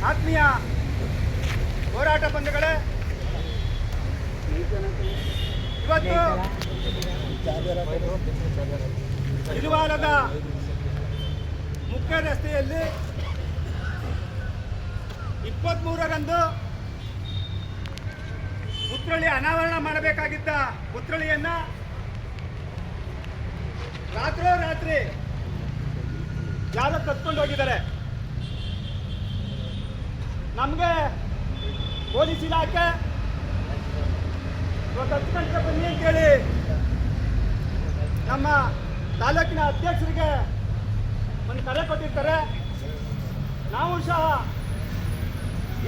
ಆತ್ಮೀಯ ಹೋರಾಟ ಬಂಧುಗಳೇ, ಇವತ್ತು ಇರುವಾಲದ ಮುಖ್ಯ ರಸ್ತೆಯಲ್ಲಿ 23ರಂದು ಪುತ್ಥಳಿ ಅನಾವರಣ ಮಾಡಬೇಕಾಗಿದ್ದ ಪುತ್ಥಳಿಯನ್ನ ರಾತ್ರೋರಾತ್ರಿ ಯಾರೋ ಕತ್ಕೊಂಡು ಹೋಗಿದ್ದಾರೆ. ನಮಗೆ ಪೊಲೀಸ್ ಇಲಾಖೆ ಇವತ್ತು 10 ಗಂಟೆ ಬನ್ನಿ ಅಂತೇಳಿ ನಮ್ಮ ತಾಲೂಕಿನ ಅಧ್ಯಕ್ಷರಿಗೆ ಒಂದು ಕರೆ ಕೊಟ್ಟಿರ್ತಾರೆ. ನಾವು ಸಹ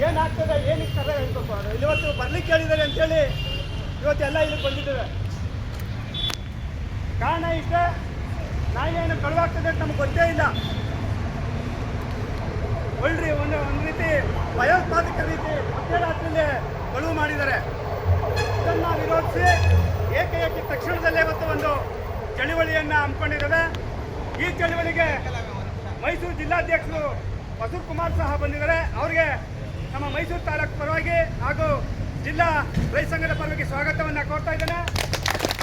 ಏನಾಗ್ತದೆ, ಏನಕ್ಕೆ ಕರೆ ಹೇಳ್ಬೇಕು, ಇವತ್ತು ಬರ್ಲಿಕ್ಕೆ ಹೇಳಿದ್ದಾರೆ ಅಂತೇಳಿ ಇವತ್ತೆಲ್ಲ ಇಲ್ಲಿ ಬಂದಿದ್ದೇವೆ. ಕಾರಣ ಇಷ್ಟೇ, ನಾವೇನು ಕಳುವಾಗ್ತದೆ ಅಂತ ನಮ್ಗೆ ಗೊತ್ತೇ ಇಲ್ಲ. ಒಳ್ರಿ ಒಂದು ರೀತಿ ಭಯೋತ್ಪಾದಕ ರೀತಿ ಮಧ್ಯರಾತ್ರಿಯಲ್ಲಿ ಕಳುವು ಮಾಡಿದ್ದಾರೆ. ಇದನ್ನು ವಿರೋಧಿಸಿ ಏಕೈಕ ತಕ್ಷಣದಲ್ಲೇ ಇವತ್ತು ಒಂದು ಚಳುವಳಿಯನ್ನು ಹಮ್ಮಿಕೊಂಡಿದ್ದೇವೆ. ಈ ಚಳುವಳಿಗೆ ಮೈಸೂರು ಜಿಲ್ಲಾಧ್ಯಕ್ಷರು ವಸೂರ್ ಕುಮಾರ್ ಸಹ ಬಂದಿದ್ದಾರೆ. ಅವರಿಗೆ ನಮ್ಮ ಮೈಸೂರು ತಾಲೂಕು ಪರವಾಗಿ ಹಾಗೂ ಜಿಲ್ಲಾ ರೈತ ಸಂಘದ ಪರವಾಗಿ ಸ್ವಾಗತವನ್ನು ಕೋರ್ತಾ ಇದ್ದೇನೆ.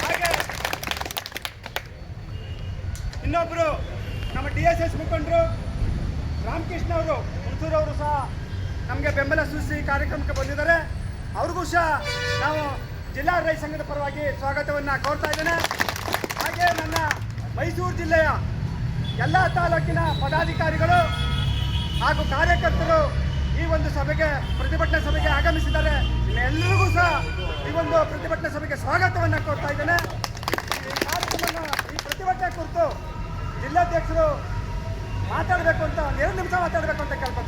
ಹಾಗೆ ಇನ್ನೊಬ್ಬರು ನಮ್ಮ DSS ಮುಖಂಡರು ರಾಮಕೃಷ್ಣ ಅವರು ಹುಣಸೂರವರು ಸಹ ನಮಗೆ ಬೆಂಬಲ ಸೂಚಿಸಿ ಕಾರ್ಯಕ್ರಮಕ್ಕೆ ಬಂದಿದ್ದಾರೆ. ಅವ್ರಿಗೂ ಸಹ ನಾವು ಜಿಲ್ಲಾ ರೈತ ಸಂಘದ ಪರವಾಗಿ ಸ್ವಾಗತವನ್ನು ಕೋರ್ತಾ ಇದ್ದೇನೆ. ಹಾಗೆ ನನ್ನ ಮೈಸೂರು ಜಿಲ್ಲೆಯ ಎಲ್ಲ ತಾಲೂಕಿನ ಪದಾಧಿಕಾರಿಗಳು ಹಾಗೂ ಕಾರ್ಯಕರ್ತರು ಈ ಒಂದು ಸಭೆಗೆ, ಪ್ರತಿಭಟನಾ ಸಭೆಗೆ ಆಗಮಿಸಿದ್ದಾರೆ. ಎಲ್ಲರಿಗೂ ಸಹ ಈ ಒಂದು ಪ್ರತಿಭಟನಾ ಸಭೆಗೆ ಸ್ವಾಗತವನ್ನು ಕೋರ್ತಾ ಇದ್ದೇನೆ. ಈ ಕಾರ್ಯಕ್ರಮವನ್ನು, ಈ ಪ್ರತಿಭಟನೆ ಕುರಿತು ಜಿಲ್ಲಾಧ್ಯಕ್ಷರು ಮಾತಾಡಬೇಕು ಅಂತ 2 ನಿಮಿಷ ಮಾತಾಡಬೇಕು ಅಂತ ಕೇಳ್ಬೋದು.